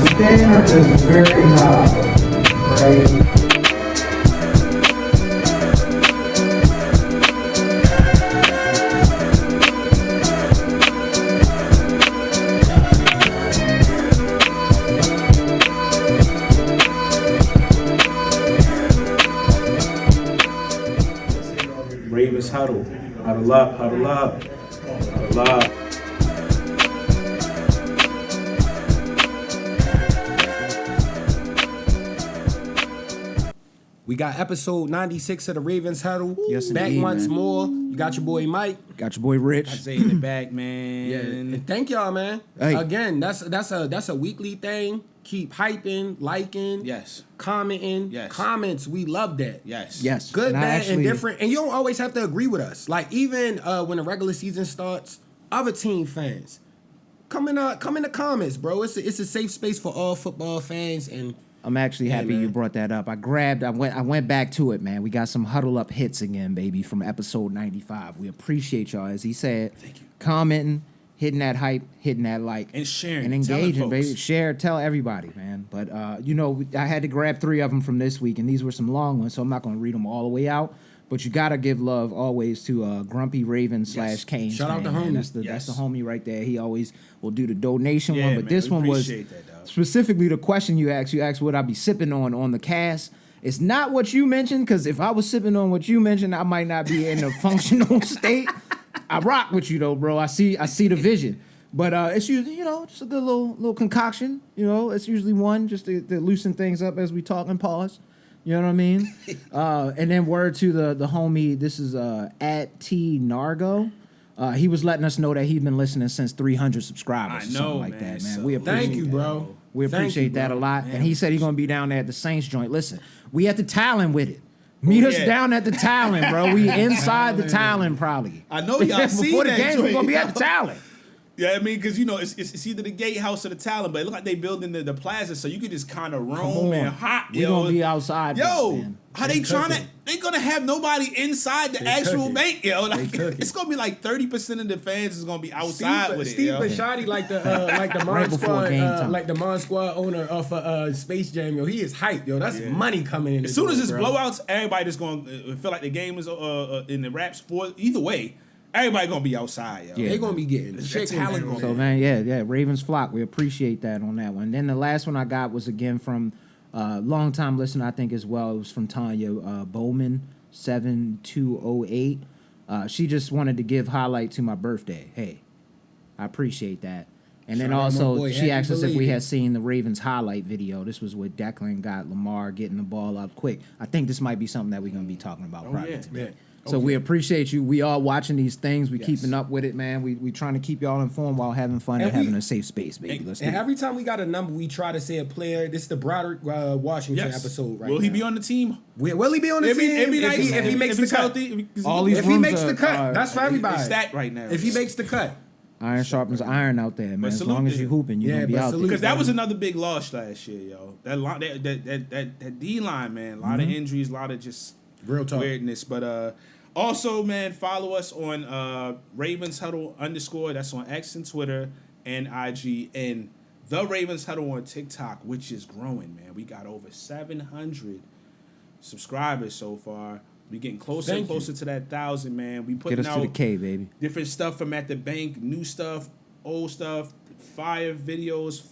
the standard is very high, right? Ravens huddle. Huddle up, huddle up, huddle up. We got episode 96 of the Ravens Huddle. Yes, back indeed, once man. more. You got your boy Mike. Got your boy Rich. Say in the back, man. Yeah, and thank y'all, man. Hey. Again, that's a weekly thing. Keep hyping, liking, Yes. commenting. Yes. Comments, we love that. Yes. Yes. Good, And I bad, actually- and different. And you don't always have to agree with us. Like even when the regular season starts, other team fans come in the comments, bro. It's a safe space for all football fans. And I'm actually happy man. you brought that up. I went back to it, man. We got some huddle up hits again, baby, from episode 95. We appreciate y'all, as he said. Thank you. Commenting, hitting that hype, hitting that like, And sharing, and telling engaging, folks. baby. Share, tell everybody, man. But I had to grab 3 of them from this week, and these were some long ones, so I'm not going to read them all the way out. But you gotta give love always to Grumpy Raven / Kane. Shout out to man. homie. That's the homie right there. He always will do the donation Yeah, one, but man, this we one was appreciate that, dog. specifically the question you asked. You asked what I be sipping on the cast. It's not what you mentioned, because if I was sipping on what you mentioned, I might not be in a functional state. I rock with you though, bro. I see the vision. But it's usually, just a good little concoction. It's usually one just to loosen things up as we talk and pause. You know what I mean? And then word to the homie, this is at T Nargo. He was letting us know that he'd been listening since 300 subscribers or something like that, man. So We appreciate thank you, that. bro. We Thank appreciate you, that bro. a lot. Man, And he said he's going to be down there at the Saints joint. Listen, we at the Talon with it. Meet us yeah. down at the Talon, bro. We inside the Talon probably. I know y'all seen Before the that game, we're joint, going to be yo. at the Talon. Yeah, I mean, because, it's either the gatehouse or the Talon, but it look like they building the plaza, so you could just kind of roam and hop, We're yo. going to be outside. Yo, man. how they trying to? They gonna have nobody inside the actual cooking. bank, yo. Like cooking. it's gonna be like 30% of the fans is gonna be outside with it, Steve yo. Bisciotti, like the Right Mon before Squad, game time. like the Mon Squad owner of Space Jam, yo. He is hyped, yo. That's money coming in. As soon as it's blowouts, everybody just gonna feel like the game is in the rap sport. Either way, everybody gonna be outside, yo. Yeah. They gonna be getting That chicken. talent man. So man, yeah, Ravens flock. We appreciate that on that one. Then the last one I got was again from long time listener, I think as well. It was from Tanya Bowman 7208. She just wanted to give highlight to my birthday. Hey, I appreciate that. And then Shout out my also boy, she happy asked us if we belated. had seen the Ravens highlight video. This was with Declan got Lamar getting the ball up quick. I think this might be something that we're gonna be talking about probably yeah. today. Yeah. So we appreciate you. We are watching these things. We Yes. keeping up with it, man. We trying to keep y'all informed while having fun and And we- having a safe space, baby. Let's do And it. every time we got a number, we try to say a player. This is the Broderick Washington Yes. episode right Will he now. be on the team? Will he be on the Every team? night, if he makes the he's cut. healthy, All these If he rooms makes the cut, are- that's for everybody. It's stacked right now. If he makes the cut. Iron sharpens iron out there, man. As salute long as to you him. hooping, you're Yeah, gonna be but out salute there. Because that was another big loss last year, yo. That D line, man. A lot of injuries, a lot of just Real talk. weirdness. But also, man, follow us on Ravens Huddle _ That's on X and Twitter and IG, and the Ravens Huddle on TikTok, which is growing, man. We got over 700 subscribers so far. We getting closer and Thank you. closer to that 1,000, man. We Get putting us to out the K, baby. different stuff from at the bank, new stuff, old stuff, fire videos,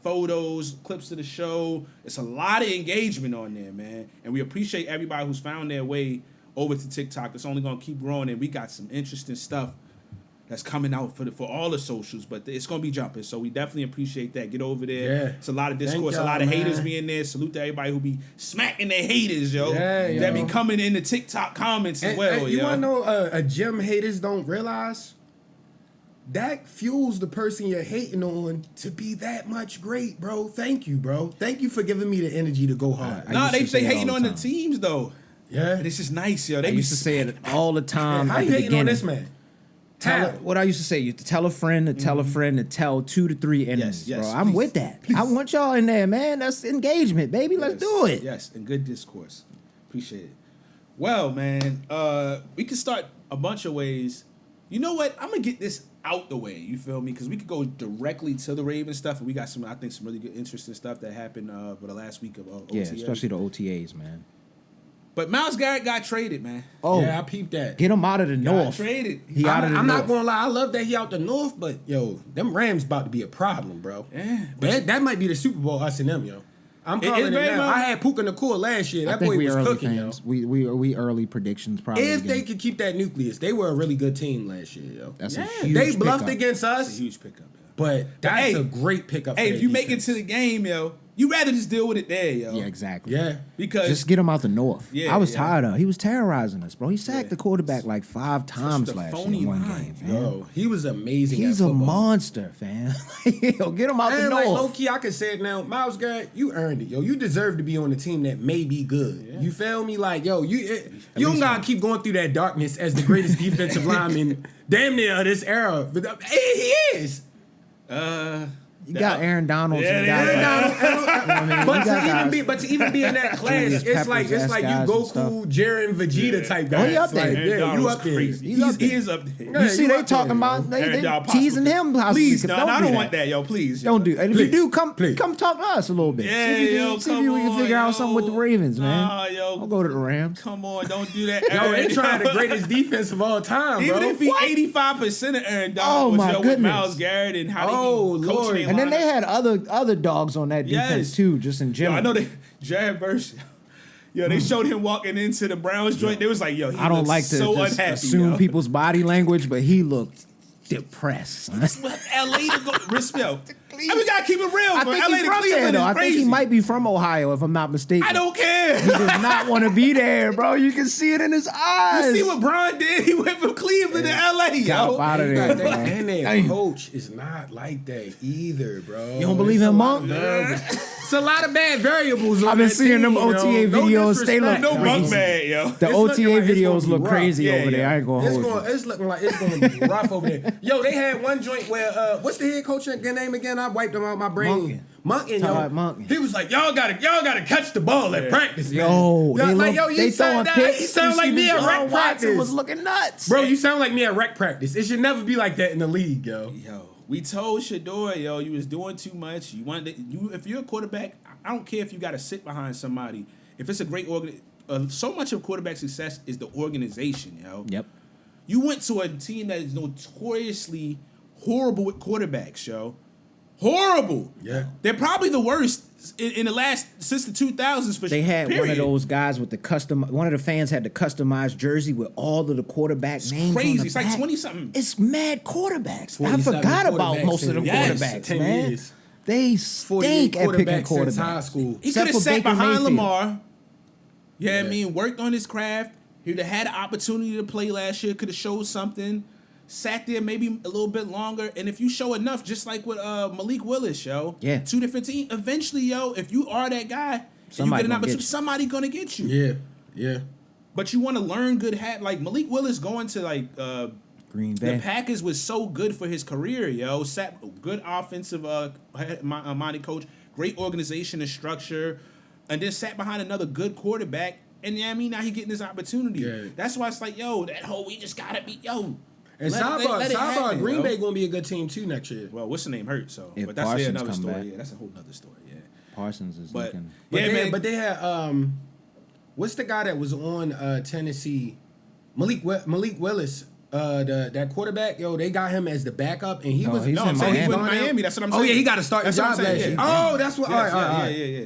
photos, clips of the show. It's a lot of engagement on there, man. And we appreciate everybody who's found their way over to TikTok. It's only going to keep growing, and we got some interesting stuff that's coming out for all the socials, but it's going to be jumping. So we definitely appreciate that. Get over there. Yeah. It's a lot of Thank discourse, a y'all, lot of haters man. being there. Salute to everybody who be smacking their haters, yo. Yeah, that yo. be coming in the TikTok comments as And, well, and you yo. want to know a gym haters don't realize? That fuels the person you're hating on to be that much great, bro. Thank you, bro. Thank you for giving me the energy to go hard. Nah, used they to say it hating all on the the time. teams, though. Yeah. This is nice, yo. They I be used to say it all the time How at you the hating beginning. on this man? What I used to say, you tell a friend to tell a friend to tell 2 to 3 enemies, yes, bro. I'm please, with that. I want y'all in there, man. That's engagement, baby. Let's do it. Yes, and good discourse. Appreciate it. Well, man, we can start a bunch of ways You know what? I'm gonna get this out the way. You feel me? Because we could go directly to the Ravens stuff, and we got I think, some really good, interesting stuff that happened for the last week of OTAs. Yeah, especially the OTAs, man. But Myles Garrett got traded, man. Oh, Yeah, I peeped that. get him out of the north. Traded. He out of the I'm north. not gonna lie, I love that he out the north, but yo, them Rams about to be a problem, bro. Yeah, That might be the Super Bowl, us and them, yo. I'm calling it very now. much- I had Puka Nakua last year. I That think boy we was early cooking, fans. yo. We early predictions probably. If they again. could keep that nucleus, they were a really good team last year, yo. That's Yeah. a huge They bluffed pickup. against It's a us, huge pickup. Yeah. but that's hey, a great pickup. Hey, for if their you make it defense. to the game, yo, you rather just deal with it there, yo. Yeah, exactly. Yeah. Because Just get him out the north. Yeah, I was yeah. tired of. He was terrorizing us, bro. He sacked Yeah. the quarterback like 5 times the last year phony in one line, game, man. Yo, he was amazing. He's at a football. monster, fam. Yo, get him out the And like north. low key, I can say it now. Myles Garrett, you earned it, yo. You deserve to be on a team that may be good. Yeah. You feel me? Like, yo, you don't gotta keep going through that darkness as the greatest defensive lineman, damn near of this era. But he is. You got Aaron Donald. Yeah, and yeah, guys yeah. like- But You got to even be in that class, Julius it's like Peppers, you guys and Goku, Jiren, Vegeta type Oh, guys. he up there. Like, Aaron yeah, Donald you was up there. crazy. He's up He there. is up there. Yeah, You see, you they up there, talking about yo. they Aaron Donald teasing possibly- him. Possibly. Please, Don't no, I do don't that. want that, yo. Please, yo. Don't do. And if Please. you do, come Please. talk to us a little bit. Yeah, see if you yo, can, see if come we can on, figure out yo. something with the Ravens, man. Nah, yo. I'll go to the Rams. Come on, don't do that. Yo, they Aaron. trying the greatest defense of all time, Even bro. if he What? 85% of Aaron Oh, Donald was my with goodness. Myles Garrett and how Oh, they be coaching Lord. their And then they lineup. had other dogs on that defense Yes. too, just in Yo, general. I know they Jared Verse. Yo, they showed him walking into the Browns joint. They was like, yo, he I don't looks like to so just unhappy. assume yo. people's body language, but he looked depressed. Son. LA to go respect. And we gotta keep it real, I bro. think LA he's to from there, Cleveland though. is I crazy. think he might be from Ohio, if I'm not mistaken. I don't care. He does not want to be there, bro. You can see it in his eyes. You see what Bron did? He went from Cleveland to LA, Got yo. up out of there, Got bro. that- And their Damn. coach is not like that either, bro. You don't believe him, Monk? It's a lot of bad variables. On I've been that seeing them team, yo. OTA No videos. They look disrespect, No yo. Monk bad, yo. The It's OTA looking like it's videos gonna be look rough. crazy Yeah, over there. yeah. I ain't gonna It's hold going. you. It's looking like it's going to be rough over there. Yo, they had one joint where what's the head coach name again? I wiped him out my brain. Monken, Talk yo. about Monken. He was like, y'all gotta catch the ball at practice, man. Yo, Y'all like, yo, they you throwing sound picks. you sound You like see me at Deshaun rec Watson practice, was looking nuts, bro. You sound like me at rec practice. It should never be like that in the league, yo. Yo, we told Shador, yo, you was doing too much. You wanted if you're a quarterback, I don't care if you got to sit behind somebody. If it's a great so much of quarterback success is the organization, yo. Yep. You went to a team that is notoriously horrible with quarterbacks, yo. Horrible. Yeah. They're probably the worst in the last since the 2000s for They had one of period. those guys with the custom. One of the fans had the customized jersey with all of the quarterback names. crazy. On the It's like back. 20-something. It's mad quarterbacks. I 47 forgot about quarterbacks most of the in- Yes, quarterbacks, 10 man. years. They 48 stink at picking quarterbacks since high quarterbacks. school. He Except could have for sat Baker behind Mayfield. Lamar. Yeah, Yeah. I mean, worked on his craft. He'd have had an opportunity to play last year. Could have showed something. Sat there maybe a little bit longer. And if you show enough, just like with Malik Willis, yo. Yeah. 2 different teams. Eventually, yo, if you are that guy, and you Somebody get an gonna opportunity, get you. somebody gonna get you. Yeah, yeah. But you want to learn good like Malik Willis going to like Green the Bay. Packers was so good for his career, yo. Sat good offensive minded coach, great organization and structure, and then sat behind another good quarterback. And yeah, I mean now he getting this opportunity. Yeah. That's why it's like, yo, that whole we just gotta be yo. And let it sidebar, happen, Green yo. Bay gonna be a good team too next year. Well, what's the name hurt? So, If but that's Parsons another come story. back. Yeah, that's a whole nother story. Yeah, Parsons is but looking. But yeah, they, man. But they had what's the guy that was on Tennessee? Malik Willis. That quarterback, yo, they got him as the backup, and he No, was he's no, I'm in saying he Miami. went to Miami. That's what I'm Oh saying. yeah, he got to start the That's what I'm job saying, last year. yeah. Oh, that's what. Yes, all right. yeah.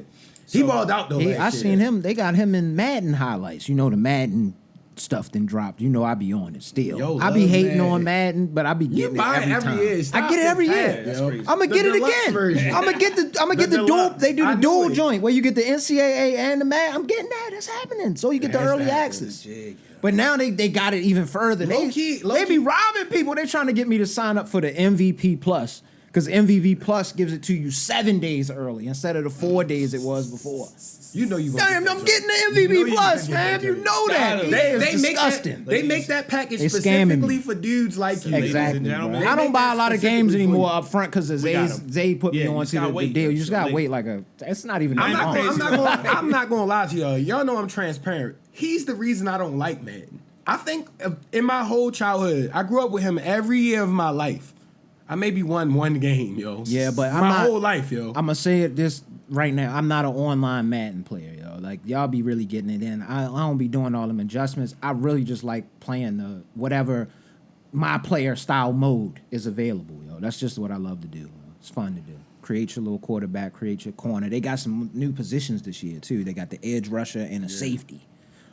He So- balled out though. He, last I year. seen him. They got him in Madden highlights. You know the Madden stuff then dropped. You know I be on it still. Yo, I be love hating Madden. on Madden, but I be You getting buy it every time. year. I Stop get it the every pack, year. That's yo. crazy. I'm gonna The get it deluxe again. version. I'm gonna get the dual. deluxe. They do I the knew dual it. joint where you get the NCAA and the Madden. I'm getting that. It's happening. So you get the That's early happening. access. Jig, yo. But now they got it even further. Low key. They be robbing people. They're trying to get me to sign up for the MVP Plus. Because MVP Plus gives it to you 7 days early instead of the 4 days it was before. You know you. gonna Damn, get I'm that getting the joint. You know MVP you Plus, gonna get man. that You joint. know that. They- They They make disgusting. that. They make that package They scamming specifically me. for dudes like you. Exactly. and gentlemen. bro. I They don't make buy that a lot of games specifically for anymore you. up front because We got 'em. Zay put Yeah, me you on just to gotta the wait. deal. You just Just gotta wait. wait like a. It's not even I'm that not, long. gonna, I'm, not gonna, I'm not gonna lie to y'all. Y'all know I'm transparent. He's the reason I don't like Madden. I think in my whole childhood, I grew up with him every year of my life. I maybe won one game, yo. Yeah, but my whole life, yo. I'm gonna say it this right now. I'm not an online Madden player, yo. Like y'all be really getting it in. I don't be doing all them adjustments. I really just like playing the whatever my player style mode is available, yo. That's just what I love to do. It's fun to do. Create your little quarterback, create your corner. They got some new positions this year too. They got the edge rusher and a safety.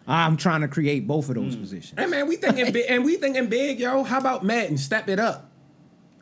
I'm trying to create both of those positions. Hey man, we thinking big, and we thinking big, yo. How about Madden? Step it up.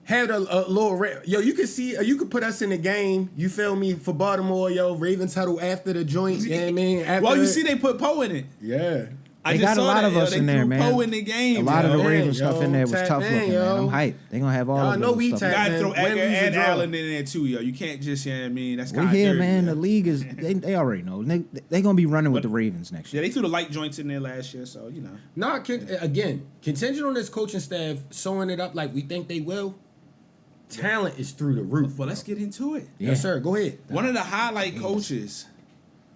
Had a little yo. You could see, you could put us in the game. You feel me for Baltimore, yo. Ravens Huddle after the joint. You know what I mean? After Well, you see, they put Poe in it. yeah. They got a lot of us in there, man. Poe in the game. A lot of the yo. Ravens Yeah, stuff in there was tap tough in, looking, yo. man. I'm hyped. They gonna have all Y'all of know those we stuff. tap You gotta Man, throw win, Edgar lose, or and draw. Allen in there too, yo. You can't just, you know what I mean? That's We kind of here, dirty, man. yo. The league is they already know. They gonna be running with the Ravens next Yeah, year. they threw the light joints in there last year, so you know. Nah, again, contingent on this coaching staff sewing it up like we think they will. Talent is through the roof. Well, let's get into it. Yes, sir. Go ahead. One of the highlight coaches,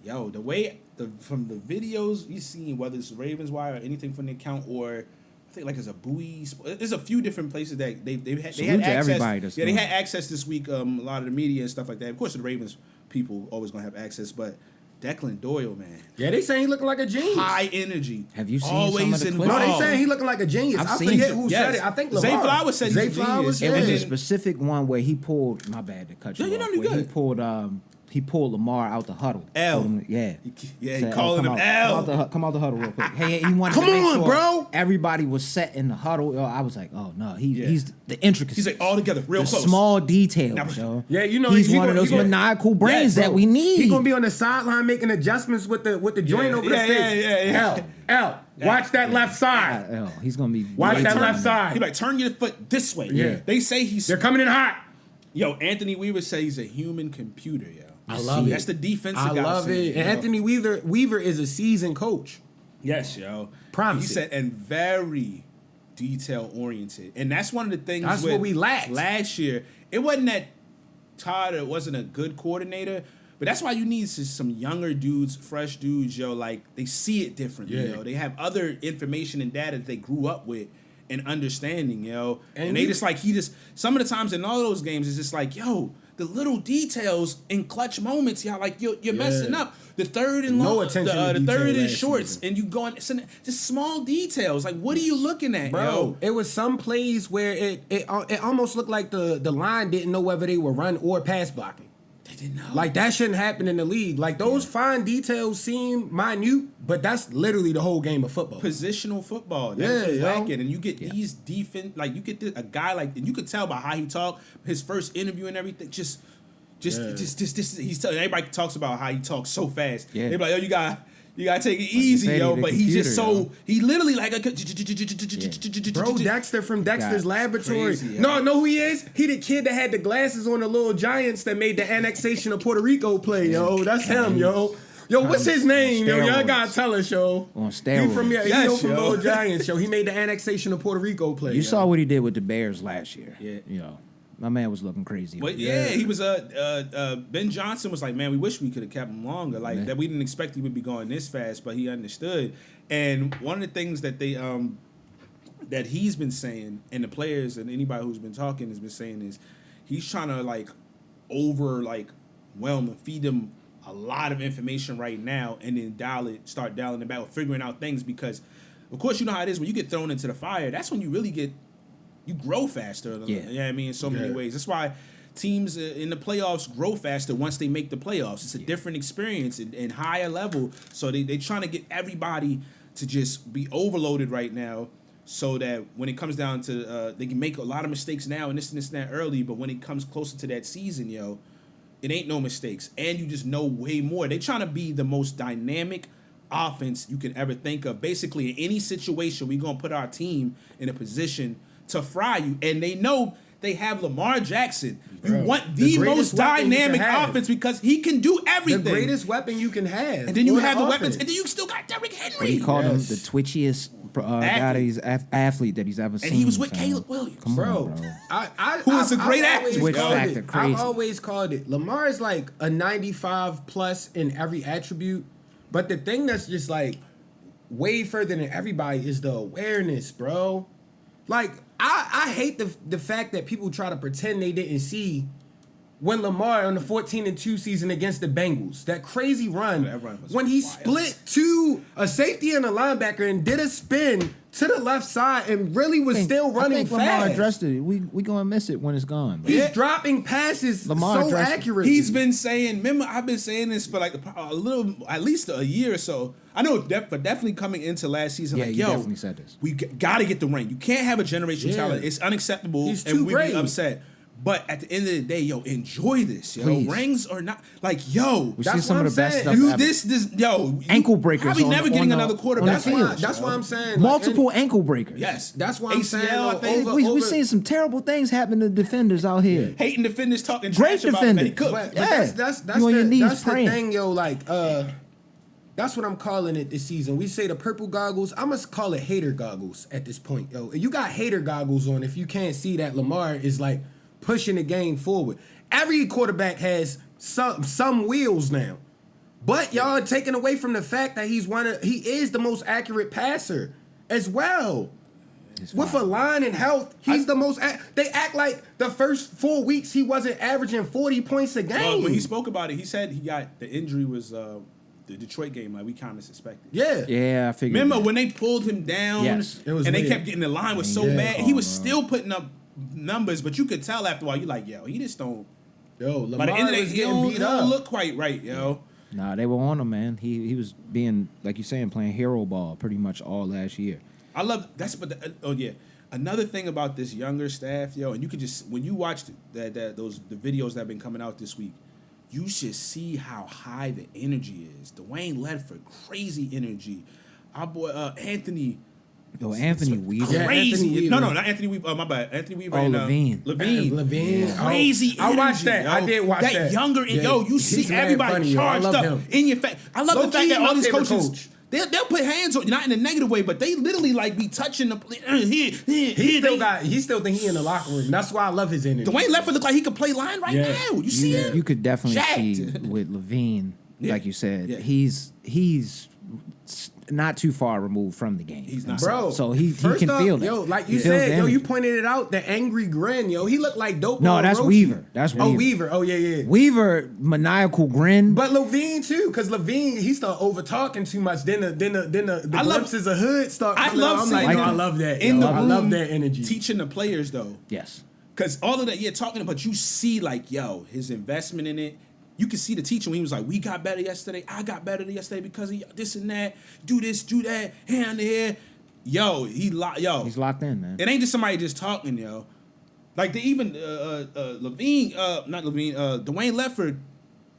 yo, the way from the videos you seen, whether it's Ravens Wire or anything from the account, or I think like it's a Bowie. There's a few different places that they had Salute to access. everybody that's Yeah, they doing had access this week. A lot of the media and stuff like that. Of course, the Ravens people always gonna have access, but Declan Doyle, man, Yeah, they saying he looking like a genius. high energy. Have you seen always some of the clips? No, involved. they saying he looking like a genius. I've I seen forget some. who Yes. said it. I think Zay Lamar. Flowers said he's a Zay Flowers. genius. It Yeah. was a then- specific one where he pulled. My bad to cut you No, you're off. not, you where good. he pulled Lamar out the huddle. L. Told him, yeah. Yeah, he Said, calling come him out, L. Come out the huddle real quick. Hey, he wanted Come to make on, sure bro. everybody was set in the huddle. Yo, I was like, oh no, Yeah. he's the intricacies. He's like all together, real the close. small details, Now- yo. Yeah, you know he's he one gonna- of those he gonna- maniacal brains Bro, that we need. He gonna be on the sideline making adjustments with the joint Yeah, over yeah, the face. yeah. L, watch that left side. Yo, he's gonna be Watch way that too- left side. He like turn your foot this way. Yeah. They say he's They're coming in hot. Yo, Anthony Weaver says he's a human computer, yo. I love it. That's the defensive I guy. love saying, it. yo. And Anthony Weaver is a seasoned coach. Yes, yo. Promise He it. said, and very detail oriented. And that's one of the things That's with what we lacked. last year. It wasn't that Todd wasn't a good coordinator, but that's why you need some younger dudes, fresh dudes, yo. Like, they see it differently, Yeah. yo. They have other information and data that they grew up with and understanding, yo. And And they you- just like, some of the times in all those games, it's just like, yo, the little details in clutch moments, y'all, like you're messing up. The third and No long, attention to the detail third and last shorts, season. and you going just small details. Like, what are you looking at, Bro, yo? it was some plays where it almost looked like the line didn't know whether they were run or pass blocking. They didn't know. Like that shouldn't happen in the league. Like those fine details seem minute, but that's literally the whole game of football. Positional football. That's Yeah, what's yo. lacking. And you get these defense, like you get a guy like, and you could tell by how he talked, his first interview and everything. Just he's telling everybody talks about how he talks so fast. Yeah. They're like, yo, you gotta take it easy, said, yo. he the But he's just computer, so yo. he literally like a Bro, Dexter from Dexter's That's Laboratory. crazy, yo. No, know who he is? He the kid that had the glasses on the little Giants that made the annexation of Puerto Rico play, yo. That's him, yo. Yo, what's his name, yo? Y'all steroids. gotta tell us, yo. On He steroids. from Yes, from yo. Little Giants, yo. He made the annexation of Puerto Rico play. You yo. saw what he did with the Bears last year. Yeah. You know, my man was looking crazy. But yeah, he was Ben Johnson was like, man, we wish we could have kept him longer. Like that we didn't expect he would be going this fast, but he understood. And one of the things that they that he's been saying, and the players and anybody who's been talking has been saying is he's trying to overwhelm and feed them a lot of information right now and then start dialing it back, figuring out things because of course you know how it is when you get thrown into the fire, that's when you really you grow faster. Yeah. You know what I mean? In so many Yeah. ways. That's why teams in the playoffs grow faster once they make the playoffs. It's a different experience and higher level. So they trying to get everybody to just be overloaded right now so that when it comes down to, they can make a lot of mistakes now and this and that early, but when it comes closer to that season, yo, it ain't no mistakes. And you just know way more. They trying to be the most dynamic offense you can ever think of. Basically, in any situation, we're going to put our team in a position to fry you. And they know they have Lamar Jackson. You Bro, want the the greatest most weapon you can dynamic have. offense because he can do the everything. greatest weapon you can have. And then you on have the offense. weapons. And then you still got Derrick Henry. But he called him Yes. the twitchiest guy that he's athlete that he's ever seen. And he was with so, Caleb Williams. Come Bro, on, bro. Who is a great I've actor. always Twitch called factor it- crazy. I've always called it. Lamar is like a 95 plus in every attribute. But the thing that's just like, way further than everybody is the awareness, bro. Like, I hate the fact that people try to pretend they didn't see when Lamar on the 14-2 season against the Bengals, that crazy run, when he split to a safety and a linebacker and did a spin to the left side and really was still running I think fast. Lamar addressed it. We gonna miss it when it's gone. Bro. He's dropping passes Lamar so addressed it. accurately. He's been saying, remember, I've been saying this for like a little, at least a year or so. I know, but definitely coming into last season, Yeah, like, you yo, definitely said this. we got to get the ring. You can't have a generational talent. It's unacceptable, He's and too we'd great. be upset. But at the end of the day, yo, enjoy this, yo. Please. Rings or not, like, yo, We've That's seen some what of the I'm best saying. stuff you ever. this, yo, Ankle you breakers Probably on never the- getting on the- another quarterback. on the That's why, field. that's why I'm saying. Multiple ankle breakers. Yes, That's why I'm saying. ACL, I though, think. We've seen some terrible things happen to defenders out here. Hating defenders talking Great trash about him that he defenders. cooked. But Yeah. that's You on your knees that's the praying. thing, yo. Like, that's what I'm calling it this season. We say the purple goggles. I must call it hater goggles at this point, yo. You got hater goggles on if you can't see that Lamar is like pushing the game forward. Every quarterback has some wheels now, but y'all are taking away from the fact that he is the most accurate passer as well. With a line and health, he's the most. They act like the first 4 weeks he wasn't averaging 40 points a game. Well, when he spoke about it, he said he got the injury was the Detroit game, like we kind of suspected. Yeah. Yeah, I figured. Remember that. when they pulled him down, Yes. It was and they weird. kept getting the line was so Yeah. bad, and he was still putting up numbers, but you could tell after a while, you're like, yo, he just don't. Yo, By Lamar the end of the was day, he getting don't, beat he up. don't look quite right, yo. Nah, they were on him, man. He was being, like you saying, playing hero ball pretty much all last year. I love that's but oh yeah. Another thing about this younger staff, yo, and you could just when you watch the videos that have been coming out this week, you should see how high the energy is. Dwayne Ledford, crazy energy. Our boy Anthony. Yo, Anthony Weaver. Yeah, Crazy. Anthony Weaver. No, not Anthony Weaver. My bad. Anthony Weaver. Oh, and, Levine. Levine. Yeah. Crazy. I watched energy, that. yo. I did watch that. Younger, Yeah. yo, you He's see mad everybody funny, yo. I charged love up him. in your face. I love the Low-key, fact that all my these favorite coaches. coach. They'll put hands on you, not in a negative way, but they literally like be touching the. He still think he in the locker room. That's why I love his energy. Dwayne Ledford look like he could play line right Yeah. now. You see him? You could definitely Jacked. see with Levine, Yeah. like you said, Yeah. he's not too far removed from the game. He's not. Bro, So he first can off, feel it. yo, like you He feels said, the yo, you energy. pointed it out, the angry grin, yo. He looked like dope. No, on that's Rochi. Weaver. That's Oh, Weaver. Weaver. Oh, yeah. Weaver, maniacal grin. But Levine too, because Levine he started over talking too much. Then the I love- glimpses of hood start. I coming love out. I'm seeing like, no, him I love that. in yo. the I room love that energy. teaching the players though. Yes. Because all of that, yeah, talking about you see like, yo, his investment in it. You can see the teacher when he was like, we got better yesterday. I got better yesterday because of this and that. Do this, do that, hand here. Yo, He's locked in, man. It ain't just somebody just talking, yo. Like they even Dwayne Ledford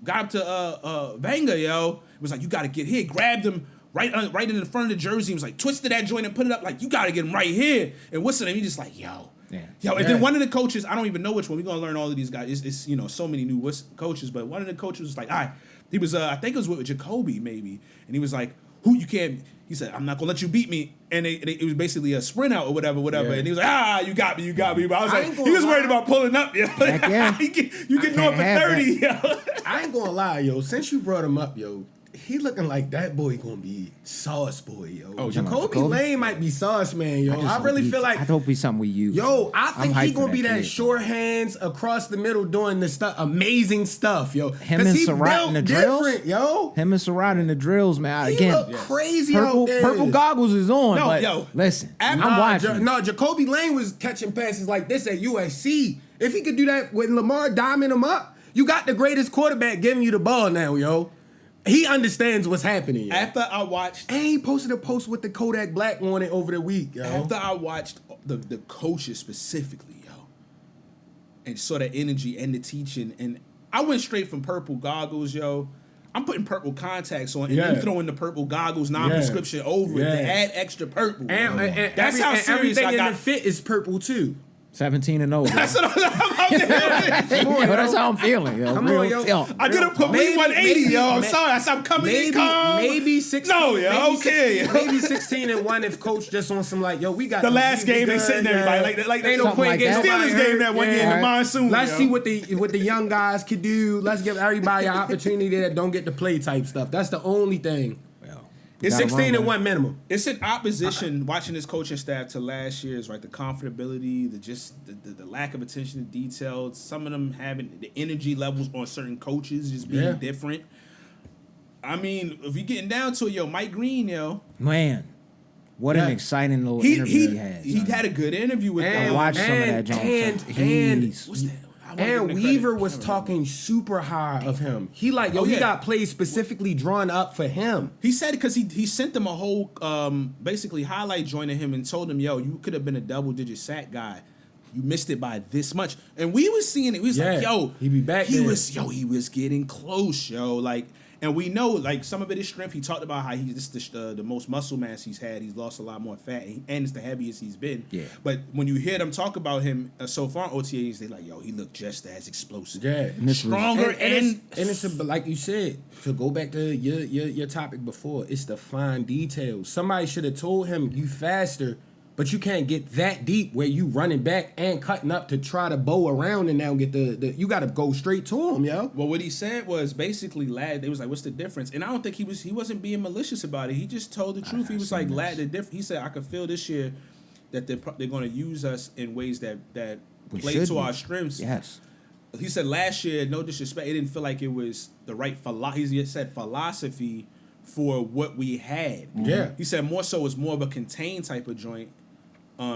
got up to Wenger, yo. It was like, you gotta get here. Grabbed him right in the front of the jersey. He was like, twisted that joint and put it up like, you gotta get him right here. And what's the name? He just like, yo. Yeah. Yo, and Yeah. then one of the coaches, I don't even know which one. We're gonna learn all of these guys. It's so many new coaches, but one of the coaches was like, all right, he was I think it was with Jacoby maybe, and he was like, who you can't. He said, I'm not gonna let you beat me, and it was basically a sprint out or whatever, Yeah. and he was like, you got me. But I was I like, ain't he gonna was worried lie. about pulling up, yo. Heck yeah. you get I north for can't have 30, yo. I ain't gonna lie, yo. Since you brought him up, yo, he looking like that boy gonna be sauce boy, yo. Oh, Jacoby Jacoby? Lane might be sauce man, yo. I just really hope feel like I hope he's something we use. Yo, I I'm think hyped he for gonna be that kid. sure hands across the middle doing the stuff, amazing stuff, yo. Him 'Cause and he Surratt in the built drills? different, yo. Him and Surratt in the drills, man. He Again, look crazy purple out there. purple goggles is on. No, but yo. listen, I'm Nah, watching. Jacoby Lane was catching passes like this at USC. If he could do that when Lamar diming him up, you got the greatest quarterback giving you the ball now, yo. He understands what's happening. Yo. After I watched And he posted a post with the Kodak Black on it over the week, yo. After I watched the coaches specifically, yo, and saw the energy and the teaching, and I went straight from purple goggles, yo. I'm putting purple contacts on, and Yeah. then throwing the purple goggles non-prescription over it to Yeah. add extra purple. and That's how serious everything I in got. the fit is purple too. 17 and 0. That's what I'm doing. Yo, that's how I'm feeling. Yo. Come Real on, yo. talk. I did a complete Maybe- 180, yo. I'm maybe- sorry. I said I'm coming in Maybe calm. maybe 16. No, yo, maybe okay. 16 maybe 16-1 if coach just on some like, yo, we got The last we game they good, sitting everybody like ain't no something point like getting that. nobody Steelers game hurt. that one year in the Yeah. monsoon. Let's yo. see what the young guys could do. Let's give everybody an opportunity that don't get to play type stuff. That's the only thing. It's Gotta 16 run, and 1 minimum. It's an opposition watching this coaching staff to last year's, right? The comfortability, the lack of attention to detail. Some of them having the energy levels on certain coaches just being different. I mean, if you're getting down to it, Mike Green, Man, what an exciting little interview he had. He had a good interview with them. I watched some of that, John. What's that? And Weaver was talking super high of him. He he got plays specifically drawn up for him. He said because he sent them a whole basically highlight joint of him and told him, you could have been a double-digit sack guy. You missed it by this much. And we was seeing it. We was like, he be back he there. he was getting close, like. And we know, like, some of it is strength. He talked about how this is the most muscle mass he's had. He's lost a lot more fat, and it's the heaviest he's been. Yeah. But when you hear them talk about him so far on OTAs, they're like, he looked just as explosive. Yeah. Stronger. And it's like you said, to go back to your topic before, it's the fine details. Somebody should have told him, you faster, but you can't get that deep where you running back and cutting up to try to bow around and now get the you got to go straight to him, yo. Well, what he said was basically, lad. They was like, "What's the difference?" And I don't think he wasn't being malicious about it. He just told the truth. He was like, "Lad, the difference." He said, "I could feel this year that they're going to use us in ways that play to our strengths." Yes. He said last year, no disrespect, it didn't feel like it was the right he said philosophy for what we had. Yeah. He said more so it was more of a contained type of joint.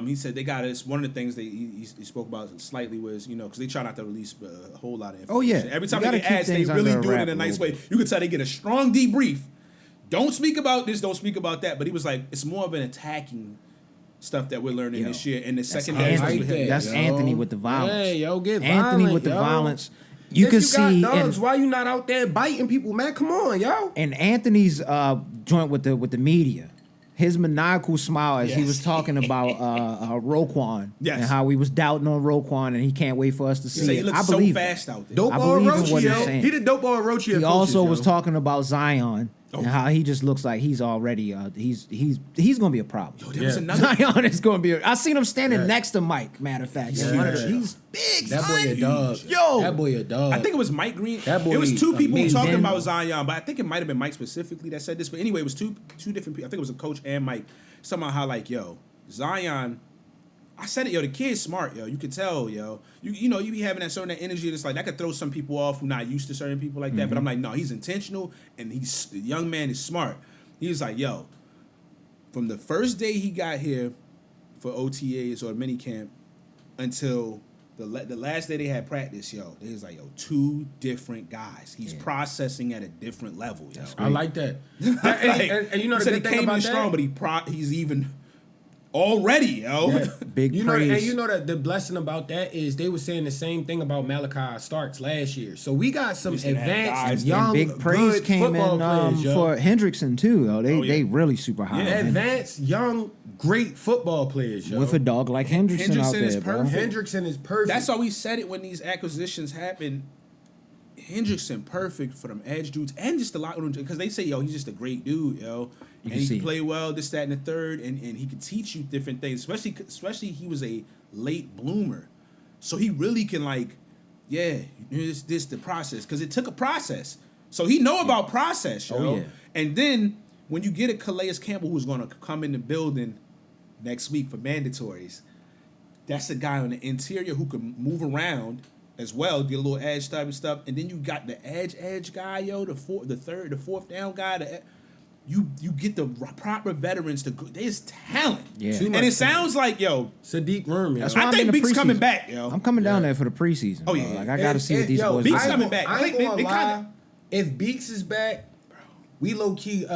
He said they got us. One of the things he spoke about slightly was, because they try not to release a whole lot of information. Oh, yeah. Every time You they gotta get keep asked, they things really under do it wrap in a a nice little way. You could tell they get a strong debrief. Don't speak about this, don't speak about that. But he was like, it's more of an attacking stuff that we're learning this year. And the secondary stuff with him. That's Anthony with the violence. Yeah, get Anthony violent, with the yo. violence. You can see. Got dogs, why you not out there biting people, man? Come on, yo. And Anthony's joint with the media. His maniacal smile as he was talking about Roquan and how he was doubting on Roquan and he can't wait for us to see He it. looks I so believe fast out there. Dope I ball believe in Roachie, what he's yo. saying. He the dope ball Roachie. He also was talking about Zion and how he just looks like he's already he's gonna be a problem. Yo, there was another. Zion is gonna be. I seen him standing next to Mike. Matter of fact, he's big. That boy a dog. Yo, that boy a dog. I think it was Mike Green. That boy it was two people amazing. talking about Zion, but I think it might have been Mike specifically that said this. But anyway, it was two different people. I think it was a coach and Mike. Somehow how like, Zion, I said it, the kid's smart, You can tell, You be having that certain energy that's like that could throw some people off who not used to certain people like that. But I'm like, no, he's intentional and the young man is smart. He was like, from the first day he got here for OTAs or minicamp until the last day they had practice, they was like, two different guys. He's processing at a different level, I like that. and you know the he good thing came about in that? strong, but he's even already, Yeah. big praise. praise. And you know that the blessing about that is they were saying the same thing about Malachi Starks last year. So we got some advanced, young, big praise good came football in players, for Hendrickson too. Though they really super high. Yeah. on advanced, young, great football players, yo. with a dog like Hendrickson out Hendrickson is there, bro. perfect. Hendrickson is perfect. That's why we said it when these acquisitions happen. Hendrickson perfect for them edge dudes and just a lot because they say he's just a great dude, and he can play well, this, that, and the third, and he can teach you different things. Especially he was a late bloomer, so he really can this the process because it took a process. So he know about process, And then when you get a Calais Campbell who's gonna come in the building next week for mandatories, that's a guy on the interior who can move around as well, get a little edge type of stuff, and then you got the edge guy, the fourth down guy. You get the proper veterans to go. There's talent, and it sounds like Sadiq Worm, That's why I I'm think in the Beak's preseason. coming back, I'm coming down there for the preseason. Oh, bro. yeah. Like I got to see what these boys. Beak's do. coming back. I ain't They gonna lie. kinda- If Beaks is back, we low key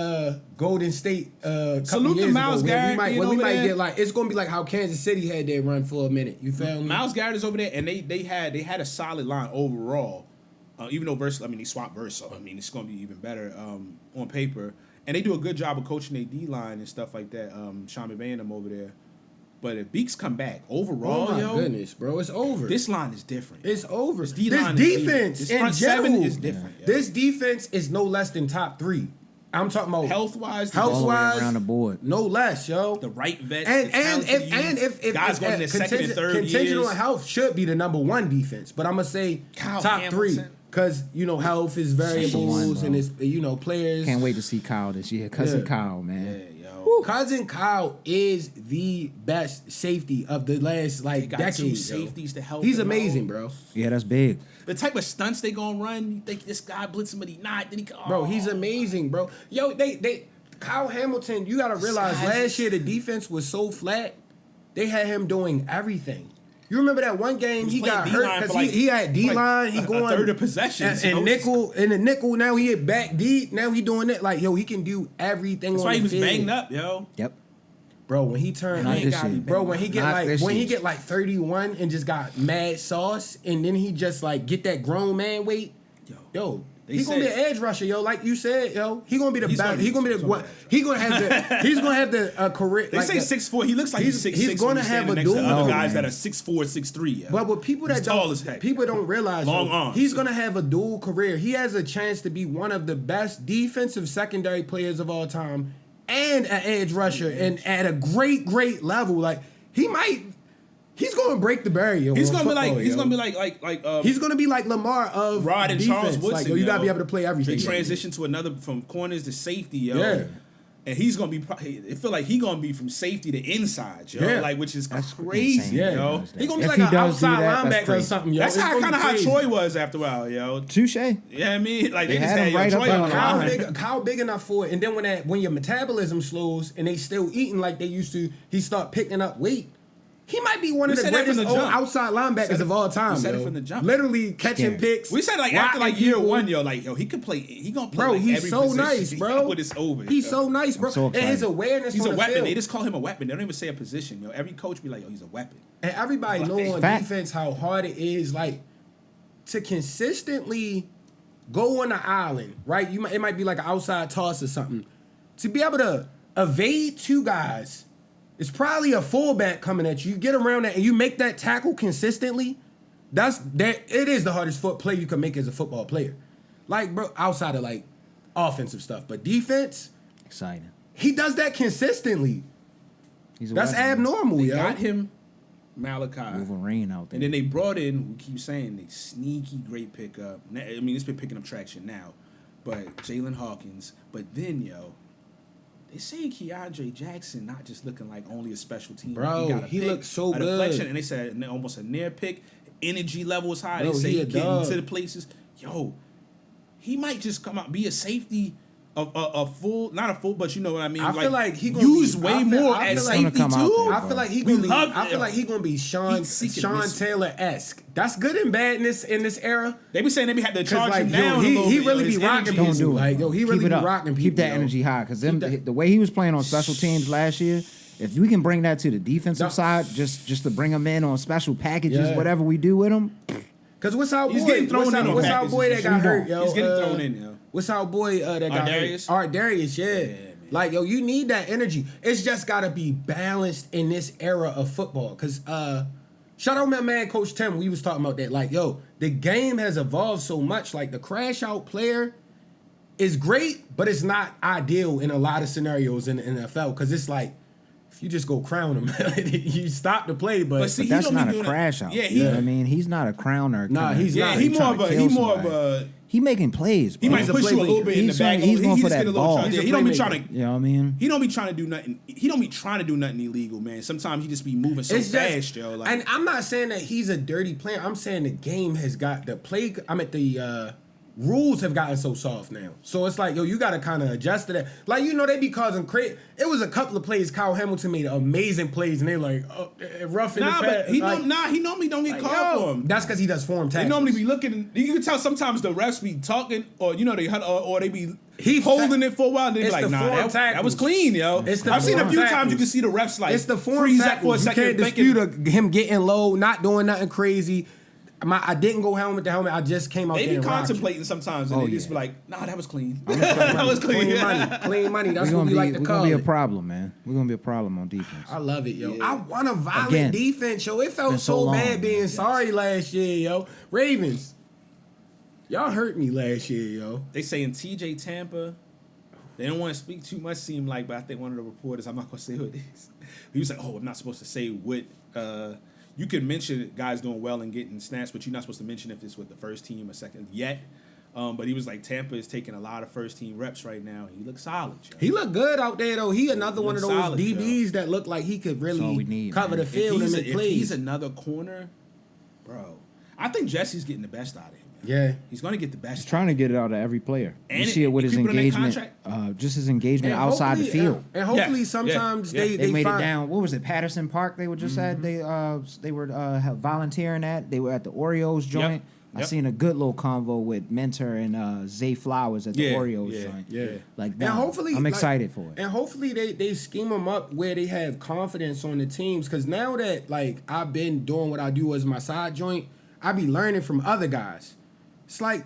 Golden State couple Salute to years Myles ago, where Garrett being we over might there. get like it's gonna be like how Kansas City had their run for a minute. You feel me? Myles Garrett is over there, and they had a solid line overall. Even though they swapped Versa. It's going to be even better on paper. And they do a good job of coaching their D-line and stuff like that. Sean McVay and them over there. But if Beaks come back, overall, Oh my goodness, bro, it's over. This line is different. It's over. This D-line defense this in front general seven is different. This defense is no less than top 3. I'm talking about Health-wise, All the way health-wise, around the board. no less, yo. the right vets, And the talented if guys going in their second and third contingent years. on health should be the number 1 defense, but I'm gonna say Kyle top Hamilton. 3. Because, health is variables and it's, players. Can't wait to see Kyle this year. Cousin Yeah. Kyle, man. Yeah, yo. Cousin Kyle is the best safety of the last, Got decade. two safeties to help. He's him amazing, out. bro. Yeah, that's big. The type of stunts they gonna run, you think this guy blitzing, but he not. Then he, Bro, he's amazing, bro. Yo, Kyle Hamilton, you gotta realize last year the defense was so flat, they had him doing everything. You remember that one game he got hurt because he had D-line, he going a third of possessions. and nickel, and the nickel, now he hit back deep, now he doing it. Like, yo, he can do everything. That's on why he the was field. banged up, yo. Yep. Bro, when he turned, Not this year. bro, when he get Not this he year. get 31 and just got mad sauce, and then he just get that grown man weight, yo. He's gonna be an edge rusher, yo. Like you said, yo. He gonna be the best. He gonna be the what? He gonna have the. He's gonna have the career. They say 6'4". He looks like he's 6'6". He's gonna have a next to dual. other guys that are 6'4", 6'3". Yeah. But with people that He's tall as heck. people don't realize, Long yo, arms. he's gonna have a dual career. He has a chance to be one of the best defensive secondary players of all time, and an edge rusher, and at a great level. Like he's gonna break the barrier. He's on gonna be like football, he's yo. gonna be like He's gonna be like Lamar of Rod and defense. Charles Woodson. Like, yo, you gotta be able to play everything. They transition to another from corners to safety, yo. Yeah. And he's gonna be. It feel like he gonna be from safety to inside, yo. Yeah. Which is That's crazy, insane. Yeah, yo. he gonna be If like he an does do outside that, that's linebacker or crazy. something, yo. That's It's how gonna kind of be how crazy. Troy was after a while, yo. Touche. Yeah, I mean, like they They just had had him right Troy up on the on the line. Kyle big enough for it, and then when your metabolism slows and they still eating like they used to, he start picking up weight. He might be one We of the said that from greatest the jump. outside linebackers of all time. We said it yo. from the jump. Literally catching Yeah. picks. We said after rocking year people. one, yo, he could play. He gonna play. Bro, like he's every so position. nice, bro. When it's over, He's yo. so nice, bro. I'm so And his excited. awareness He's on a the weapon. field. They just call him a weapon. They don't even say a position, yo. Every coach be like, yo, he's a weapon. And everybody know on Fact. defense how hard it is, like, to consistently go on the island, right? It might be like an outside toss or something. To be able to evade two guys, it's probably a fullback coming at you. You get around that and you make that tackle consistently. It is the hardest play you can make as a football player. Like, bro, outside of like offensive stuff, but defense, Exciting. he does that consistently. He's a That's weapon. abnormal, They yo. got him, Malachi. Wolverine out there. And then they brought in, we keep saying, they sneaky great pickup. I mean, it's been picking up traction now. But Jalen Hawkins. But then, yo, they saying Keandre Jackson not just looking like only a special team. Bro, got a he pick, looks so a good. deflection, and they said almost a near pick. Energy level is high. Bro, they say he he a getting dog. to the places. Yo, he might just come out, be a safety. A full, not a full, but you know what I mean. I feel like he gonna used be- way I feel- more I at feel like- safety Gonna come out too. there, I feel like he We gonna be. love I feel him. like he gonna be Sean He's seeking this. Taylor-esque. That's good and bad in this era. They be saying they be had to Cause charge like him yo, down. a he little bit, really yo. His be rocking energy people. is- Don't do it. Like yo, he Keep really it be up. rocking people. Keep that yo. energy high because that- the way he was playing on special teams last year, if we can bring that to the defensive No. side, just to bring him in on special packages, Yeah. whatever we do with him, Cause what's our boy? He's getting thrown what's in our, on what's our packages boy that and got shit. hurt, yo? He's getting thrown in, yo. What's our boy that got Darius? hurt? Art Darius, yeah. man. Like yo, you need that energy. It's just gotta be balanced in this era of football. Cause shout out my man Coach Tim. We was talking about that. Like yo, the game has evolved so much. Like the crash out player is great, but it's not ideal in a lot of scenarios in the NFL. Cause it's like if you just go crown him, you stop the play. But see, but he that's don't be not a doing crash that. out. Yeah, You know he- what I mean, he's not a crowner. Nah, he's Yeah, not. he He more of trying a to he kill more of somebody. a He making plays. he Bro. might He's a push you a little playmaker. bit in the He's back. trying- he's He going for just that get a little ball. charge. He's a He don't be playmaker. trying to. You know what I mean? He don't be trying to do nothing. He don't be trying to do nothing illegal, man. Sometimes he just be moving so It's fast, just, yo. Like, and I'm not saying that he's a dirty player. I'm saying the game has got the play. The rules have gotten so soft now. So it's like, yo, you got to kind of adjust to that. Like, you know, they be causing crazy. It was a couple of plays. Kyle Hamilton made amazing plays, and they like rough in nah, the but pass. he like, he normally don't get like, called yo, for him. that's because he does form tackles. They normally be looking. You can tell sometimes the refs be talking, or you know they or they be He- holding it for a while. And they be it's like, the nah, form that tackles. was clean, yo. It's the I've seen a form few times tackles. you can see the refs like It's the form freeze that for a tackles. You second. can't thinking- dispute him getting low, not doing nothing crazy. I didn't go helmet to helmet. I just came out They there be and rocked you. contemplating sometimes, and Oh, they just yeah. be like, "Nah, that was clean. that was clean." Clean money. Clean money. That's We're what gonna we be like to we're call gonna be a it. problem, man. We're gonna be a problem on defense. I love it, yo. Yeah. I want a violent Again. defense, yo. It felt Been so so long, bad being man. sorry last year, yo. Ravens, y'all hurt me last year, yo. They saying TJ Tampa. They don't want to speak too much, seem like, but I think one of the reporters, I'm not gonna say who it is. He was like, "Oh, I'm not supposed to say what you can mention guys doing well and getting snaps, but you're not supposed to mention if it's with the first team or second yet. But he was like, Tampa is taking a lot of first team reps right now. He looks solid. Yo. He looked good out there though. He another one of those solid, DBs that look like he could That's all we really need, cover man. the field and make If plays. he's another corner, bro, I think Jesse's getting the best out of him. Man. Yeah. He's gonna get the best. He's trying to get it out of every player. And You see it with his keep it on their engagement, just his engagement And outside the hopefully- field. And hopefully Yeah, sometimes yeah, yeah. they They made find, it down. What was it? Patterson Park. They were just at. They were volunteering at. They were at the Oreos joint. I Yep. seen a good little convo with Mentor and Zay Flowers at the Oreos joint. Yeah. Like And that. hopefully, I'm like- excited for it. And hopefully they scheme them up where they have confidence on the teams. Because now that like I've been doing what I do as my side joint, I be learning from other guys. It's like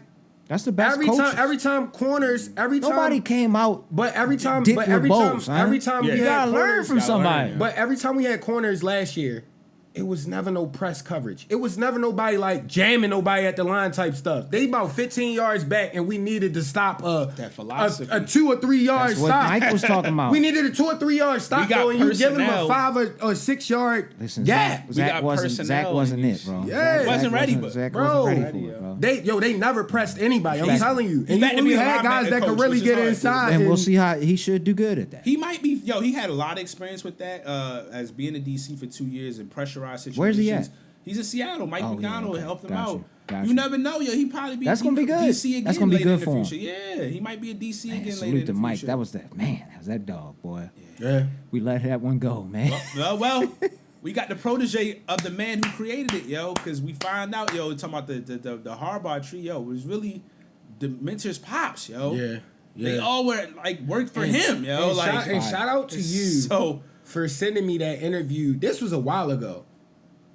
That's the best every coaches. time corners, every time Nobody came out. But every time, dipped but with every bows, time, huh? every time Yeah. we You had gotta learn corners, from somebody. But every time we had corners last year, it was never no press coverage. It was never nobody like jamming nobody at the line type stuff. They about 15 yards back, and we needed to stop That philosophy. a 2 or 3 yard That's what stop. Mike was talking about. We needed a 2 or 3 yard stop, got though, and you give him a personnel. 5 or 6 yard Listen, gap. We Zach got wasn't. personnel Zach wasn't in it, these- bro. Yeah. Zach Wasn't ready, but- Zach Bro. wasn't ready for it, bro. They never pressed anybody. I'm He's back- telling you. he's And back to we being a had guys linebacker that could coach, really which is get hard. inside. And we'll see how he should do good at that. He might be, he had a lot of experience with that as being a DC for 2 years in pressurized situations. Where's he at? He's in Seattle. Mike Oh, yeah, McDonald okay. helped him Got out. you. Got You you. never know, yo. He probably be That's gonna be good. DC again That's gonna be later good in the for him. future. Yeah, he might be a DC Man, again later salute in to the Mike. future. That was that man. How's that dog, boy? Yeah. We let that one go, man. Well, we got the protege of the man who created it, yo, because we find out, yo, talking about the Harbaugh tree, yo, was really the Mentor's pops, yo. Yeah. They all were like worked for And- him, yo. And, Like, shout out to you So for sending me that interview. This was a while ago.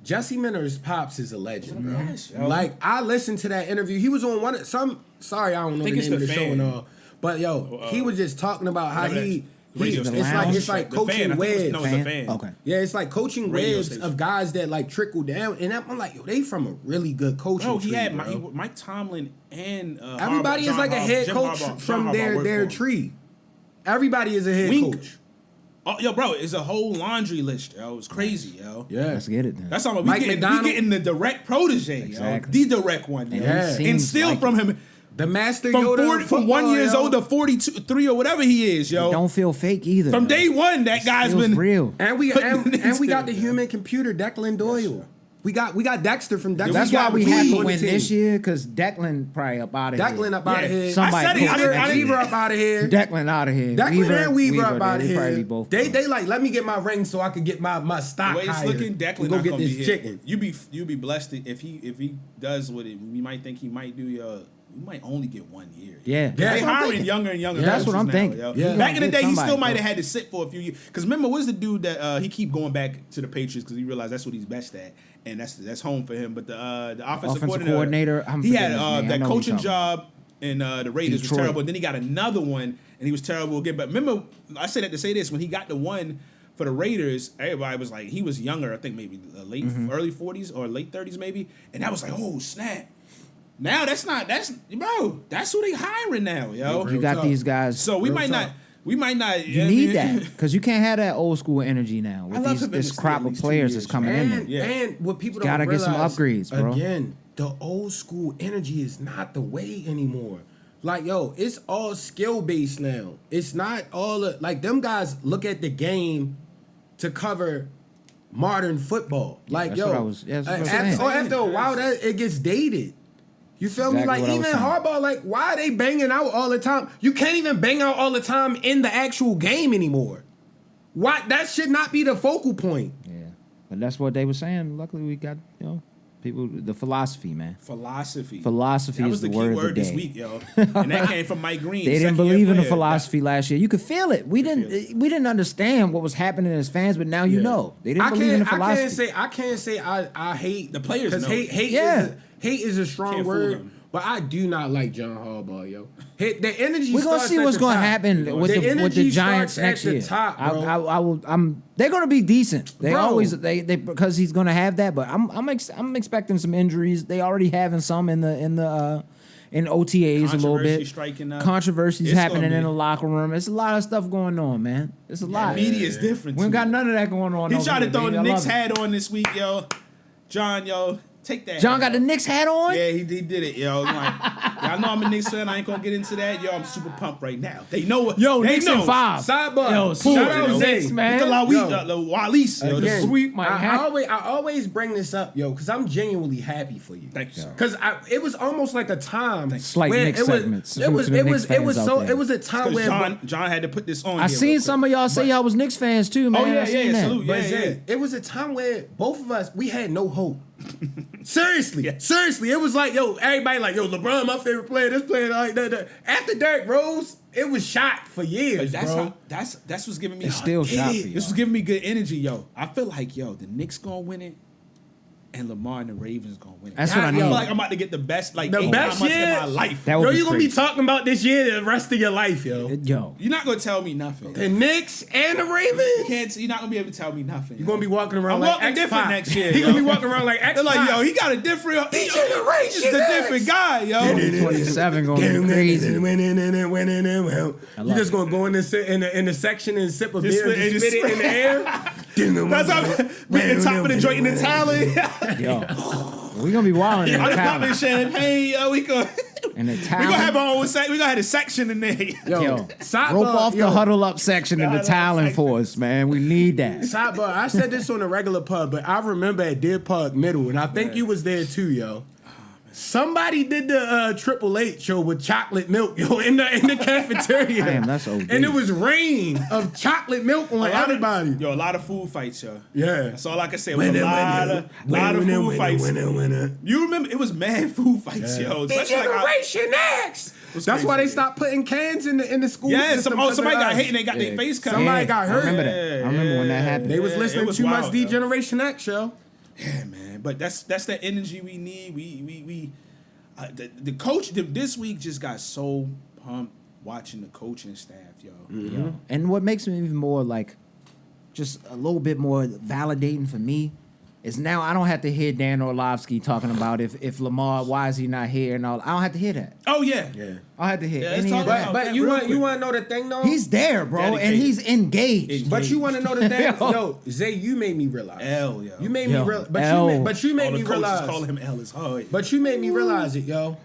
Jesse Minter's pops is a legend, bro. Yes, yo. Like I listened to that interview. He was on one of some. Sorry, I don't know the think it's name of The the show Fan. and all. But yo, he was just talking about how Remember he. that radio It's station? like it's like The Fan, coaching I think it was- webs. no, it's The Fan. Okay. Yeah, it's like coaching Radio webs station. of guys that like trickle down, and I'm like, yo, they from a really good coaching bro, tree, he had bro. Mike Tomlin and Everybody Harbaugh, is like a head Jim coach Harbaugh- from John Harbaugh their worked for him. tree. Everybody is a head Wink. coach. Oh, yo, bro, it's a whole laundry list, yo. It's crazy, yo. Yeah. Let's get it then. That's all. We Mike getting, McDonald. we getting the direct protege, Exactly. yo. The direct one, yo. Yeah. And Seems steal like from him The master from Yoda 40, of from football, 1 year yo. old to 42, 3 or whatever he is, yo. Don't feel fake either. From though. day one, that guy's Feels been real. And we putting and, it and we got into the it, human computer, Declan Doyle. We got Dexter from Dexter. That's We why got we Reed had to on the win team. this year because Declan probably up out of here. Declan up out of Yeah. here. Somebody I said it. coach I didn't- Weaver up out of here. Declan out of here. Declan and Weaver up out of they probably here. both. They like let me get my ring so I could get my stock the way it's higher. looking. and Declan go not get gonna this be here. chicken. You be blessed if he does what it. We might think he might do. You might only get 1 year. Yeah. They That's what I'm hiring thinking. younger and younger. Yeah, that's what coaches I'm now, thinking. yo. Yeah. Back in the Get day, he somebody, still might have bro. had to sit for a few years. Because remember, what's the dude that he keep going back to the Patriots because he realized that's what he's best at, and that's home for him. But the offensive coordinator, I'm he had forgetting his name. I that know who coaching you're talking job in the Raiders was Detroit. terrible. And then he got another one, and he was terrible again. But remember, I said that to say this: when he got the one for the Raiders, everybody was like, he was younger. I think maybe early 40s or late 30s, maybe, and that was like, oh snap. Now that's who they hiring now, yo. You got these guys. So we Real might talk. not. You need that because you can't have that old school energy now with I love these, him in this this crop league of at least players 2 that's years, coming in there. And, Yeah. and what people don't Gotta get some realize, upgrades, bro. Again, the old school energy is not the way anymore. Like, yo, it's all skill based now. It's not all like them guys look at the game to cover modern football. Like, that's yo, what I was- yeah, that's what I'm after, saying. after a while, that it gets dated. You feel me? Exactly Like what I was even saying. Harbaugh, like why are they banging out all the time? You can't even bang out all the time in the actual game anymore. Why that should not be the focal point. Yeah, but that's what they were saying. Luckily, we got people. The philosophy, man. Philosophy. Philosophy That is was the the key word of word the this day. week, yo. And that came from Mike Green. They didn't second-year believe in the player. philosophy last year. You could feel it. We feel didn't understand what was happening as fans, but now you know. They didn't believe in the philosophy. I can't say I hate The players because know. hate is a strong Can't fool word. them. But I do not like John Harbaugh, yo. The energy. We're gonna starts see at what's the gonna top. happen with the energy Giants starts next at year. the top, bro. I will. They're gonna be decent. They Bro. always they because he's gonna have that. But I'm expecting some injuries. They already having some in OTAs a little Controversy bit. striking up. Controversies It's happening gonna in be- the locker room. It's a lot of stuff going on, man. It's a lot. Media is different. We ain't too. got none of that going on. He over tried to here, throw baby. the I Knicks love it. hat on this week, yo. John, yo, take that. John hat got the off. Knicks hat on. Yeah, he did it, yo. I'm like, y'all know I'm a Knicks fan. I ain't gonna get into that. Yo, I'm super pumped right now. They know what. Yo, they Knicks know. in 5. Sidebar. Yo, Shout out yo, Zay. Knicks, man. The Yo. Wallace. Yo, Again, sweep my hat. I always bring this up, yo, because I'm genuinely happy for you. Thank you, sir. Because it was almost like a time Slight where Knicks it was, segments. it was To the it Knicks was it fans was out so there. it was a time Because where John had to put this on. I here seen real some quick. of y'all say y'all was Knicks fans too, man. Oh, yeah, I seen yeah, that. salute. But Yeah, Zay, it was a time where both of us, we had no hope. Seriously, it was like, yo, everybody like, yo, LeBron, my favorite player, this player, like that. After Derrick Rose, it was shot for years, That's bro. how, that's what's giving me. It's still shot for This y'all. was giving me good energy, yo. I feel like, yo, the Knicks gonna win it, and Lamar and the Ravens gonna win it. That's what I I need. feel like I'm about to get the best, like The 8 best months year? of my life. That would Yo, be you're gonna be crazy. talking about this year the rest of your life, yo. Yo, You're not gonna tell me nothing. The Knicks and the Ravens. You're not gonna be able to tell me nothing. You're gonna be walking around I'm like walking X-Pac. different next year, He's yo. gonna be walking around like X. They're like, yo, he got a different. He's Generation just a X. different guy, yo. 27 gonna be crazy. You just gonna go in the section and sip a Just beer and spit- just spit it in the air. That's how we at the top of the joint in the talent. Yo, we gonna be wilding in I'm the just popping talent. champagne, yo. We gonna In the we gonna have talent. our own section. We gonna have a section in there. Yo, sidebar, rope off yo. the huddle up section of the Huddle up talent section. for us, man. We need that. Sidebar, I said this on a regular pub, but I remember at Deer Park Middle, and I think you was there too, yo. Somebody did the Triple H show with chocolate milk, yo, in the cafeteria. Damn, that's OD. And it was rain of chocolate milk on everybody. Yo, a lot of food fights, yo. Yeah. That's all I can say. It was a lot of food fights. You remember it was mad food fights, yo. Especially like Generation X. That's why they stopped putting cans in the school yeah, system. somebody got hit and they got Yeah. their face cut. Somebody got hurt. I remember that. I remember when that happened. They was Yeah, listening it was too much wild, D yo. Generation X, yo. Yeah, man. But that's the energy we need. We the coach this week just got so pumped watching the coaching staff, yo. Yo. And what makes me even more like just a little bit more validating for me is now I don't have to hear Dan Orlovsky talking about if Lamar, why is he not here and all. I don't have to hear that. Oh yeah. Yeah. I don't have to hear Yeah, let's any talk of about that. it. But Yeah, you real want quick. to know the thing though? He's there, bro, and Dedicated. he's engaged. But you want to know the thing? Yo. Yo, Zay, you made me realize. L, yo. You made me Yo, realize. L. But you All made the me coaches realize. call him L is hard. But you made me realize it, yo.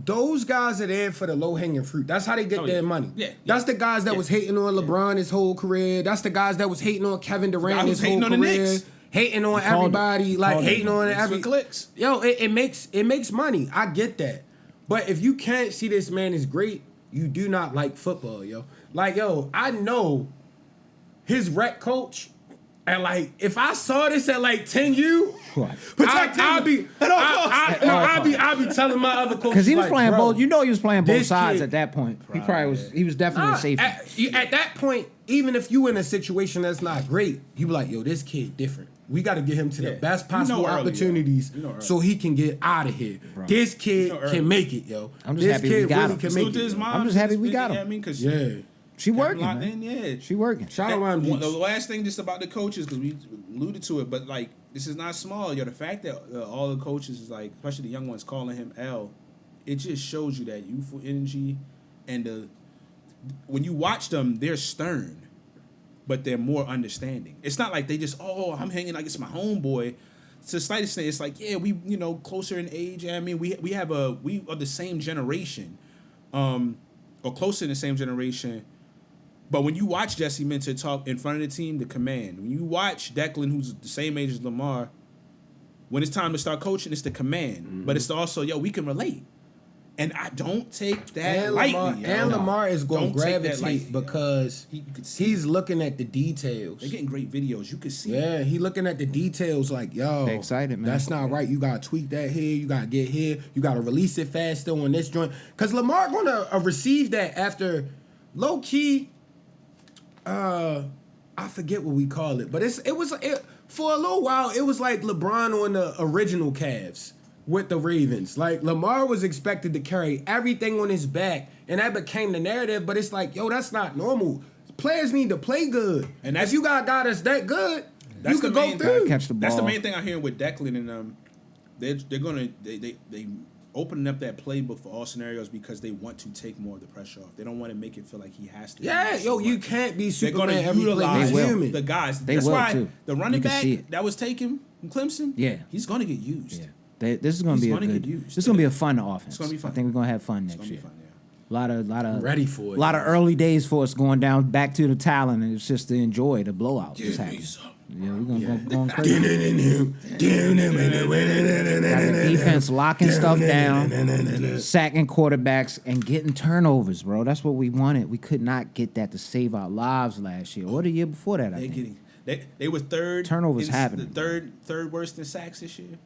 Those guys are there for the low hanging fruit. That's how they get Oh, their yeah. money. Yeah, That's the guys that was hating on LeBron his whole career. That's the guys that was hating on Kevin Durant guy his who's whole hating on the career. Knicks. Hating on Called it. everybody, like Called it. hating on It's every for clicks. Yo, it makes money. I get that. But if you can't see this man is great, you do not like football, yo. Like, yo, I know his rec coach, and like, if I saw this at like 10U, What? I'll be telling my other coaches Because he was like, playing bro, both. You know he was playing both this sides kid- at that point. He probably was. He was definitely a safety. At that point, even if you in a situation that's not great, you be like, yo, this kid different. We got to get him to the Yeah. best You know possible early, yo. opportunities You know early. so he can get out of here. This kid You know early. can make it, yo. I'm just this happy we kid got really him. can Salute make to his it. mom. I'm just happy we got him. Yeah, I mean, because Yeah. She working, locked man. in, yeah. She working. Shout out Lime The Beach. last thing just about the coaches, because we alluded to it, but like this is not small, yo. The fact that all the coaches is like, especially the young ones, calling him L, it just shows you that youthful energy, and when you watch them, they're stern, but they're more understanding. It's not like they just I'm hanging like it's my homeboy. To the slightest thing, it's like we closer in age. I mean we are the same generation, or closer in the same generation. But when you watch Jesse Minter talk in front of the team, the command. When you watch Declan, who's the same age as Lamar, when it's time to start coaching, it's the command. Mm-hmm. But it's also, we can relate. And I don't take that And lightly. Lamar is going to Don't take that gravitate lightly, yo. because You can see he's looking at the details. they're getting great videos. You can see it. Yeah, he looking at the details like, yo, They excited, man. that's not right. You got to tweak that here. You got to get here. You got to release it faster on this joint. Because Lamar going to receive that after low-key, I forget what we call it. But for a little while, it was like LeBron on the original Cavs with the Ravens. Like, Lamar was expected to carry everything on his back, and that became the narrative. But it's like, yo, that's not normal. Players need to play good. And if you got a guy that's that good, That's you the could go main- through. Catch the ball. That's the main thing I'm hearing with Declan and they're gonna they opening up that playbook for all scenarios because they want to take more of the pressure off. They don't want to make it feel like he has to. Yeah, do yo, so you much. can't be They're Superman gonna every play. utilize He's They will. human. the guys. They That's will, why too. the running You can back see it. that was taken, from Clemson. Yeah. He's gonna get used. Yeah. This is gonna He's be a gonna good. get used. This is gonna be a fun offense. It's gonna be fun. I think we're gonna have fun It's next gonna be year. fun. Yeah. Lot of Ready for it. A lot of early days for us going down back to the talent, and it's just to enjoy the blowout. Just happening. Yeah, we're gonna go going crazy. Got the defense locking stuff down, sacking quarterbacks, and getting turnovers, bro. That's what we wanted. We could not get that to save our lives last year or the year before that. I They're think. getting they were third. Turnovers in happening, The third worst in sacks this year.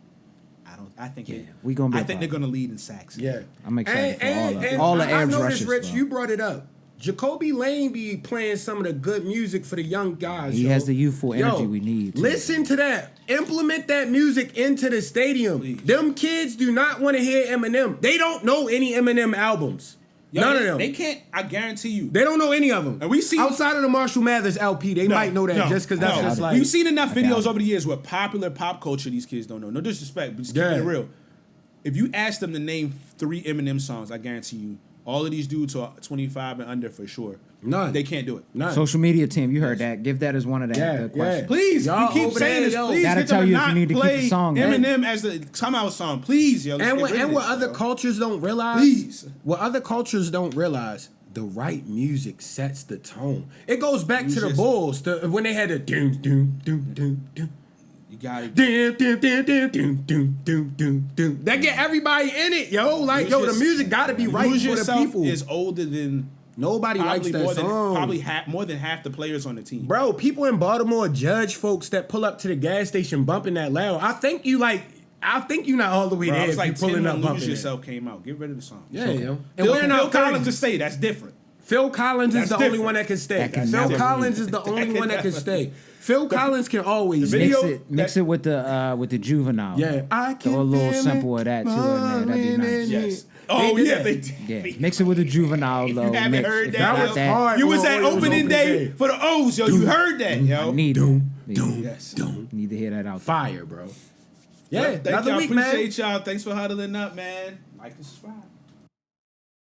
I think. Yeah, we gonna be I a think they're problem. gonna lead in sacks. Yeah. I'm excited for And all the I edge noticed, rushes. Rich, bro. you brought it up. Jacoby Lane be playing some of the good music for the young guys. He yo. has the youthful energy we need, too. Listen to that. Implement that music into the stadium. Please. Them kids do not want to hear Eminem. They don't know any Eminem albums. Yo, None they, of them. They can't. I guarantee you. They don't know any of them. And we see- outside of the Marshall Mathers LP, they might know that just because that's just like We've seen enough I doubt videos it. over the years where popular pop culture these kids don't know. No disrespect, but just keep Yeah. it real. If you ask them to name 3 Eminem songs, I guarantee you, all of these dudes are 25 and under for sure. None. They can't do it. none. Social media team, you heard that. Give that as one of the, Yeah, the questions. Please, Y'all you keep over saying there, this. yo. Please Gotta get them tell to you if you not need to keep play the song, man. Eminem as the come out song. Please, yo. And what other cultures don't realize, Please. what other cultures don't realize, the right music sets the tone. It goes back to the just- Bulls when they had the doom doom doom doom doom. You got it. Doom, doom, doom, doom, doom, doom, doom, doom, doom. That get everybody in it, yo. Like, yo, the music gotta be right Lose for the Yourself people. is older than Nobody likes probably that more than song. probably more than half the players on the team. Bro, people in Baltimore judge folks that pull up to the gas station bumping that loud. I think you not all the way Bro, there I was if like you pulling 10 up when bumping Lose it. Yourself came out. Get rid of the song. Yeah, yo. And Phil, we're in our Phil Collins 30s. to stay. That's different. Phil Collins is That's the only different. one that can stay. That can Phil never Collins is the only can one that can never- stay. Phil Collins can always The stay. video- Mix it with the juvenile. Yeah, I can Throw a little feel sample it of that too in there. That'd be nice. Yes. Oh did yeah, that. they did. Yeah, mix it with the juvenile If though. you haven't mix. heard If that, you That got was hard. You was on at Orioles opening day for the O's, yo. You heard that, yo. I need Doom, it. doom, Yes. doom. Need to hear that out. Fire, bro. Yeah, Thank another y'all. week, man. Appreciate y'all. Thanks for huddling up, man. Like and subscribe.